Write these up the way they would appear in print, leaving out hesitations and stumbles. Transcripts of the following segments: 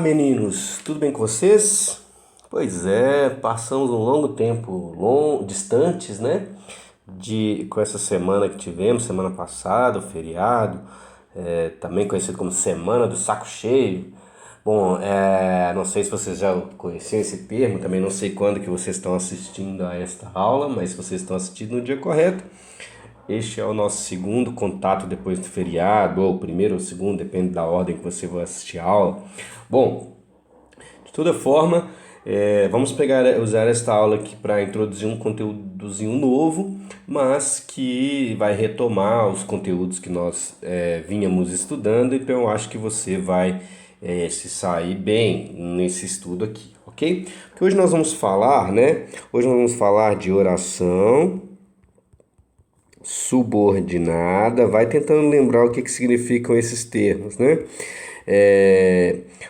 Meninos, tudo bem com vocês? Pois é, passamos um longo tempo distantes, né? Com essa semana que tivemos, semana passada, o feriado, também conhecido como Semana do Saco Cheio. Bom, não sei se vocês já conheciam esse termo, também não sei quando que vocês estão assistindo a esta aula, mas se vocês estão assistindo no dia correto, este é o nosso segundo contato depois do feriado, ou o primeiro ou o segundo, depende da ordem que você vai assistir a aula. Bom, de toda forma, vamos usar esta aula aqui para introduzir um conteúdozinho novo, mas que vai retomar os conteúdos que nós vínhamos estudando, então eu acho que você vai se sair bem nesse estudo aqui, ok? Porque hoje nós vamos falar, né? Hoje nós vamos falar de oração subordinada. Vai tentando lembrar o que significam esses termos, né?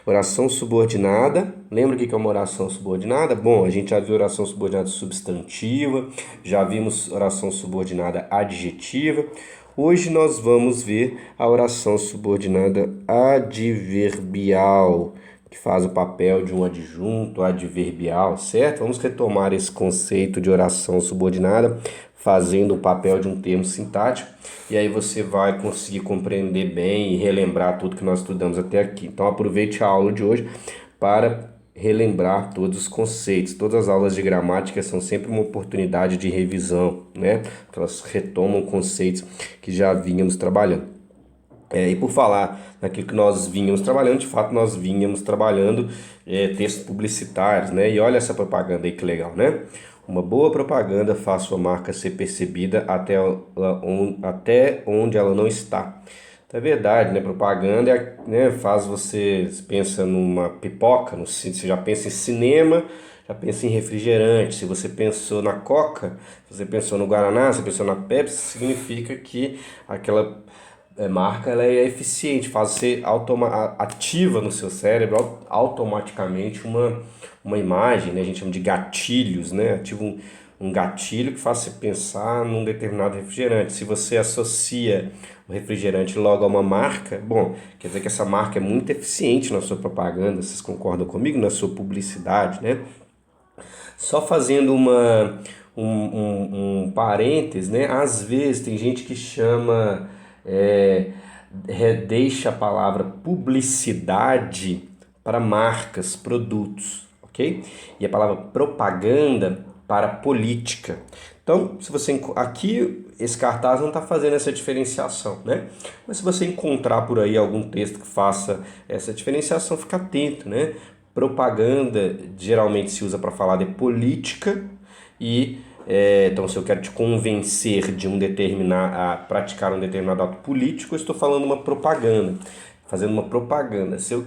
Oração subordinada. Lembra o que é uma oração subordinada? Bom, a gente já viu oração subordinada substantiva, já vimos oração subordinada adjetiva. Hoje nós vamos ver a oração subordinada adverbial, que faz o papel de um adjunto adverbial, certo? Vamos retomar esse conceito de oração subordinada, fazendo o papel de um termo sintático, e aí você vai conseguir compreender bem e relembrar tudo que nós estudamos até aqui. Então aproveite a aula de hoje para relembrar todos os conceitos. Todas as aulas de gramática são sempre uma oportunidade de revisão, né? Elas retomam conceitos que já vínhamos trabalhando. E por falar naquilo que nós vínhamos trabalhando, de fato nós vínhamos trabalhando textos publicitários, né? E olha essa propaganda aí que legal, né? Uma boa propaganda faz sua marca ser percebida até onde ela não está. Então é verdade, né? Propaganda faz você pensa numa pipoca, você já pensa em cinema, já pensa em refrigerante. Se você pensou na Coca, se você pensou no Guaraná, se você pensou na Pepsi, significa que aquela marca ela é eficiente, faz você ativa no seu cérebro automaticamente uma imagem, né? A gente chama de gatilhos, né? Ativa um gatilho que faz você pensar num determinado refrigerante. Se você associa o refrigerante logo a uma marca, bom, quer dizer que essa marca é muito eficiente na sua propaganda, vocês concordam comigo? Na sua publicidade, né? Só fazendo um parênteses, né? Às vezes tem gente que chama, deixa a palavra publicidade para marcas, produtos, ok? E a palavra propaganda para política. Então, se você aqui esse cartaz não está fazendo essa diferenciação, né? Mas se você encontrar por aí algum texto que faça essa diferenciação, fica atento, né? Propaganda geralmente se usa para falar de política e então se eu quero te convencer a praticar um determinado ato político, eu estou falando uma propaganda, fazendo uma propaganda. Se eu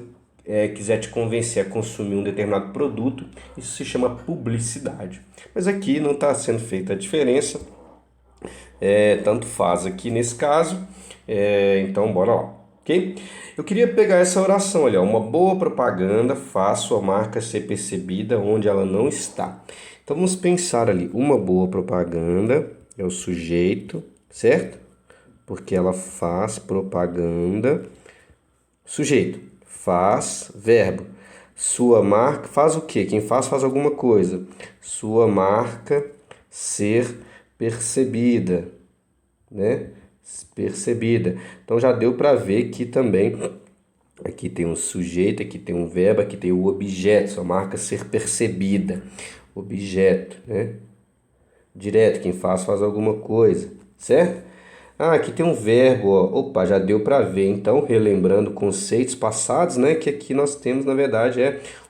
quiser te convencer a consumir um determinado produto, isso se chama publicidade. Mas aqui não está sendo feita a diferença, tanto faz aqui nesse caso, então bora lá, ok? Eu queria pegar essa oração, olha, uma boa propaganda faz sua marca ser percebida onde ela não está. Então vamos pensar ali, uma boa propaganda é o sujeito, certo? Porque ela faz propaganda, sujeito, faz, verbo. Sua marca faz o quê? Quem faz alguma coisa. Sua marca ser percebida, né? Percebida. Então já deu para ver que também aqui tem um sujeito, aqui tem um verbo, aqui tem o objeto, sua marca ser percebida. Objeto, né? Direto, quem faz alguma coisa, certo? Aqui tem um verbo, ó. Opa, já deu para ver. Então, relembrando conceitos passados, né? Que aqui nós temos, na verdade,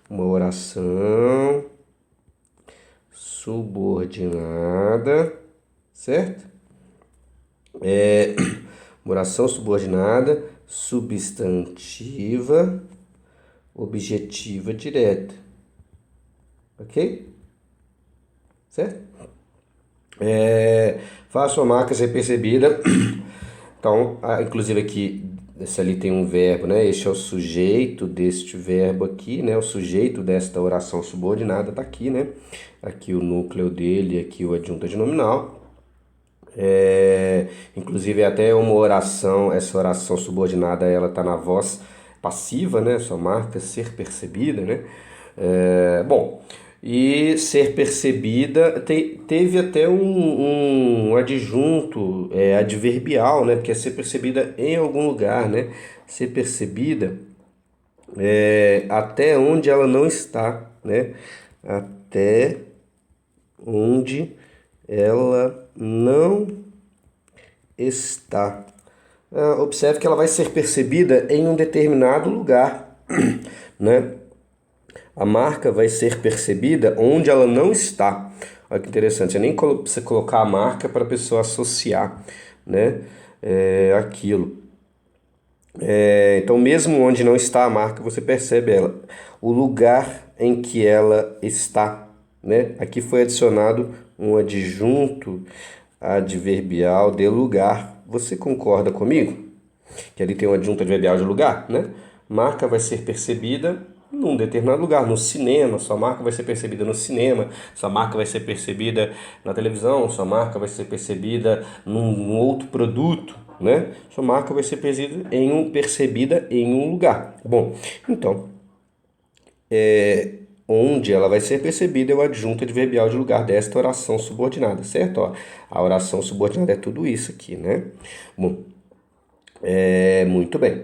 uma oração subordinada, certo? Uma oração subordinada, substantiva, objetiva, direta. Ok? Certo? Faça sua marca ser percebida. Então, inclusive aqui, esse ali tem um verbo, né? Este é o sujeito deste verbo aqui, né? O sujeito desta oração subordinada tá aqui, né? Aqui o núcleo dele, aqui o adjunto adnominal. Inclusive até uma oração, essa oração subordinada, ela tá na voz passiva, né? Sua marca ser percebida, né? Bom, e ser percebida teve até um adjunto adverbial, né? Porque é ser percebida em algum lugar, né? Ser percebida até onde ela não está, né? Até onde ela não está. Observe que ela vai ser percebida em um determinado lugar, né? A marca vai ser percebida onde ela não está. Olha que interessante, você nem precisa colocar a marca para a pessoa associar, né? Aquilo. Então, mesmo onde não está a marca, você percebe ela. O lugar em que ela está, né? Aqui foi adicionado um adjunto adverbial de lugar. Você concorda comigo? Que ali tem um adjunto adverbial de lugar, né? Marca vai ser percebida num determinado lugar, no cinema, sua marca vai ser percebida no cinema, sua marca vai ser percebida na televisão, sua marca vai ser percebida num outro produto, né? Sua marca vai ser percebida em um lugar. Bom, então, onde ela vai ser percebida é o adjunto adverbial de lugar desta oração subordinada, certo? Ó, a oração subordinada é tudo isso aqui, né? Bom, muito bem.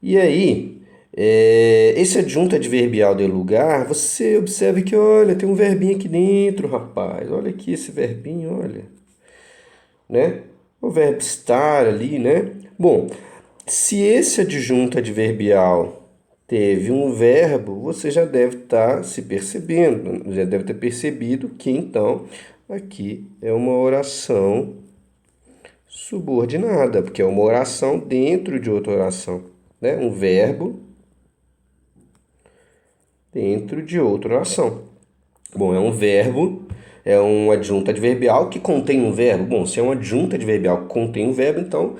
E aí, esse adjunto adverbial de lugar, você observa que, olha, tem um verbinho aqui dentro, rapaz. Olha aqui esse verbinho, olha. Né? O verbo estar ali, né? Bom, se esse adjunto adverbial teve um verbo, você já deve estar se percebendo, já deve ter percebido que, então, aqui é uma oração subordinada, porque é uma oração dentro de outra oração, né? Um verbo dentro de outra oração. Bom, é um verbo, é um adjunto adverbial que contém um verbo. Bom, se é um adjunto adverbial que contém um verbo, então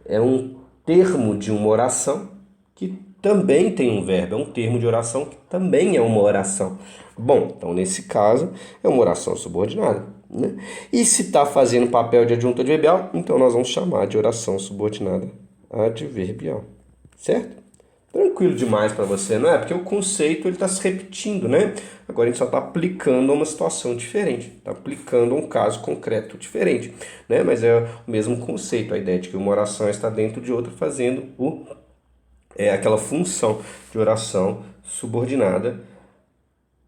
é um termo de uma oração que também tem um verbo. É um termo de oração que também é uma oração. Bom, então nesse caso é uma oração subordinada, né? E se está fazendo papel de adjunto adverbial, então nós vamos chamar de oração subordinada adverbial, certo? Tranquilo demais para você, não é? Porque o conceito ele está se repetindo, né? Agora a gente só está aplicando a uma situação diferente, está aplicando a um caso concreto diferente, né? Mas é o mesmo conceito, a ideia de que uma oração está dentro de outra fazendo aquela função de oração subordinada,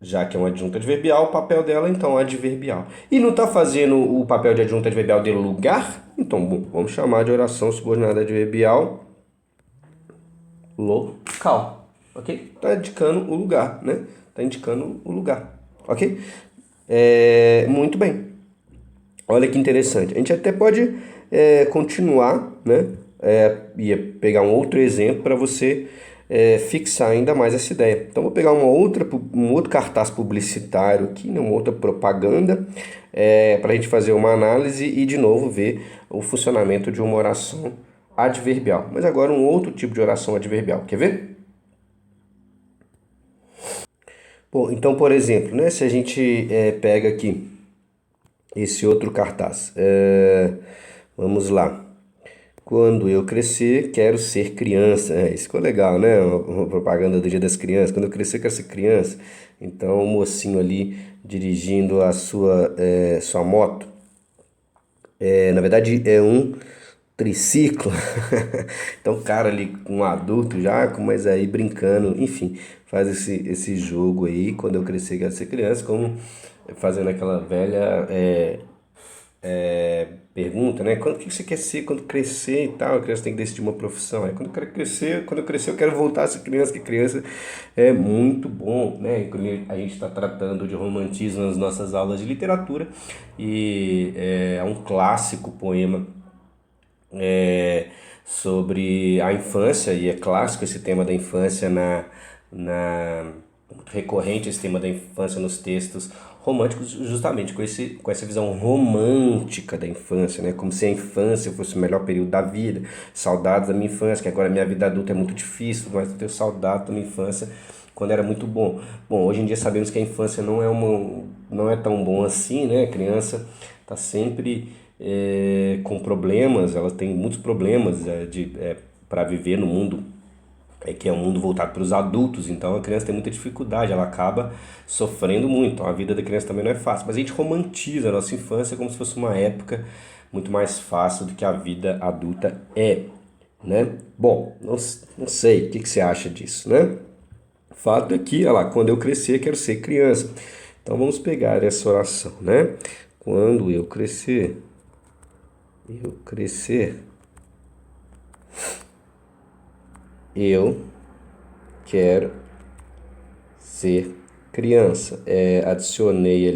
já que é um adjunto adverbial, o papel dela então é adverbial. E não está fazendo o papel de adjunto adverbial de lugar? Então, bom, vamos chamar de oração subordinada adverbial local, ok? Está indicando o lugar, né? Está indicando o lugar, ok? Muito bem. Olha que interessante. A gente até pode continuar, né? Ia pegar um outro exemplo para você fixar ainda mais essa ideia. Então, vou pegar um outro cartaz publicitário aqui, né? Uma outra propaganda, para a gente fazer uma análise e, de novo, ver o funcionamento de uma oração adverbial. Mas agora um outro tipo de oração adverbial. Quer ver? Bom, então, por exemplo, né, se a gente pega aqui esse outro cartaz. Vamos lá. Quando eu crescer, quero ser criança. Isso ficou legal, né? Uma propaganda do Dia das Crianças. Quando eu crescer, quero ser criança. Então, o mocinho ali dirigindo a sua moto. Na verdade, é um triciclo. Então, o cara ali, um adulto já, mas aí brincando, enfim, faz esse jogo aí. Quando eu crescer, quero ser criança, como fazendo aquela velha pergunta, né? Quando que você quer ser quando crescer e tal? A criança tem que decidir uma profissão. Quando eu crescer, eu quero voltar a ser criança, que criança é muito bom, né? Quando a gente está tratando de romantismo nas nossas aulas de literatura e é um clássico poema sobre a infância, e é clássico esse tema da infância muito recorrente esse tema da infância nos textos românticos, justamente com essa visão romântica da infância, né? Como se a infância fosse o melhor período da vida, saudades da minha infância, que agora a minha vida adulta é muito difícil, mas eu tenho saudade da minha infância quando era muito bom. Bom, hoje em dia sabemos que a infância não é tão bom assim, né? A criança está sempre com problemas, ela tem muitos problemas para viver no mundo que é um mundo voltado para os adultos, então a criança tem muita dificuldade, ela acaba sofrendo muito. Então a vida da criança também não é fácil, mas a gente romantiza a nossa infância como se fosse uma época muito mais fácil do que a vida adulta é, né? Bom, não sei, o que você acha disso, né? Fato é que, olha lá, quando eu crescer, quero ser criança. Então vamos pegar essa oração, né? Quando eu crescer, eu quero ser criança. Adicionei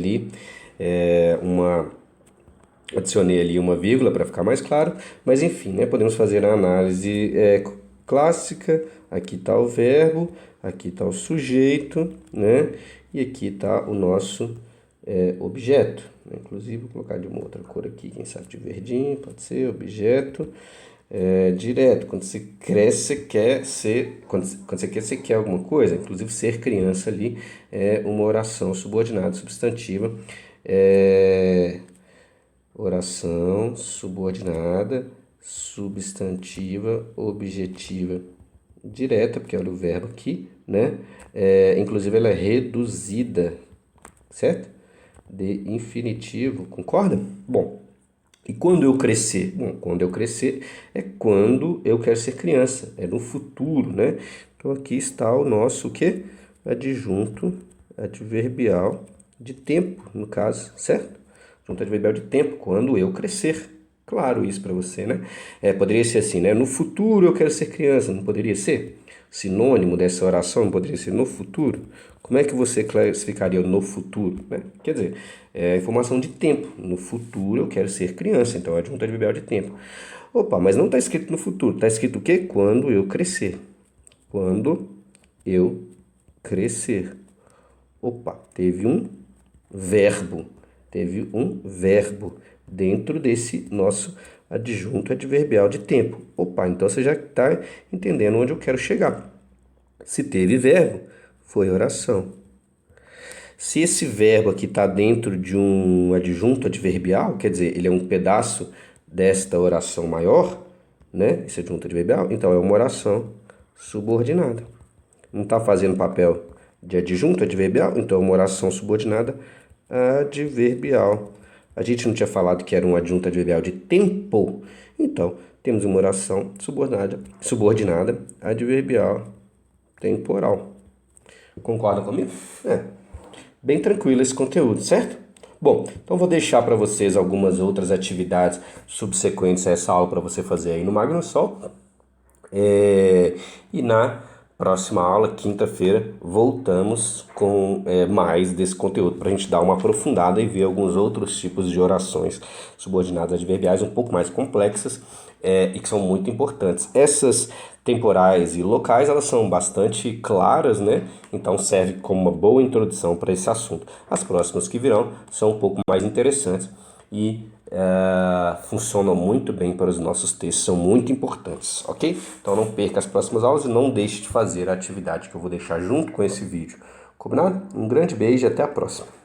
ali uma vírgula para ficar mais claro, mas enfim, né? Podemos fazer a análise clássica. Aqui está o verbo, aqui está o sujeito, né? E aqui está o nosso objeto. Inclusive, vou colocar de uma outra cor aqui, quem sabe de verdinho, pode ser objeto. Direto, quando você cresce, você quer ser. Quando você quer, você quer alguma coisa. Inclusive, ser criança ali é uma oração subordinada, substantiva. Oração subordinada, substantiva, objetiva, direta, porque olha o verbo aqui, né? Inclusive, ela é reduzida, certo? De infinitivo, concorda? Bom. E quando eu crescer? Bom, quando eu crescer é quando eu quero ser criança, é no futuro, né? Então aqui está o nosso o quê? Adjunto adverbial de tempo, no caso, certo? Adjunto adverbial de tempo, quando eu crescer. Claro isso para você, né? Poderia ser assim, né? No futuro eu quero ser criança, não poderia ser? Sinônimo dessa oração não poderia ser no futuro? Como é que você classificaria no futuro, né? Quer dizer, é informação de tempo. No futuro eu quero ser criança, então é adjunto adverbial de tempo. Opa, mas não está escrito no futuro, está escrito o quê? Quando eu crescer. Quando eu crescer. Opa, teve um verbo dentro desse nosso adjunto adverbial de tempo. Opa, então você já está entendendo onde eu quero chegar. Se teve verbo, foi oração. Se esse verbo aqui está dentro de um adjunto adverbial, quer dizer, ele é um pedaço desta oração maior, né? Esse adjunto adverbial, então é uma oração subordinada. Não está fazendo papel de adjunto adverbial, então é uma oração subordinada adverbial. A gente não tinha falado que era um adjunto adverbial de tempo, então temos uma oração subordinada adverbial temporal. Concorda comigo? Bem tranquilo esse conteúdo, certo? Bom, então vou deixar para vocês algumas outras atividades subsequentes a essa aula para você fazer aí no Magnusol. E na próxima aula, quinta-feira, voltamos com mais desse conteúdo para a gente dar uma aprofundada e ver alguns outros tipos de orações subordinadas adverbiais um pouco mais complexas e que são muito importantes. Essas temporais e locais, elas são bastante claras, né? Então serve como uma boa introdução para esse assunto. As próximas que virão são um pouco mais interessantes e funcionam muito bem para os nossos textos, são muito importantes, ok? Então não perca as próximas aulas e não deixe de fazer a atividade que eu vou deixar junto com esse vídeo. Combinado? Um grande beijo e até a próxima.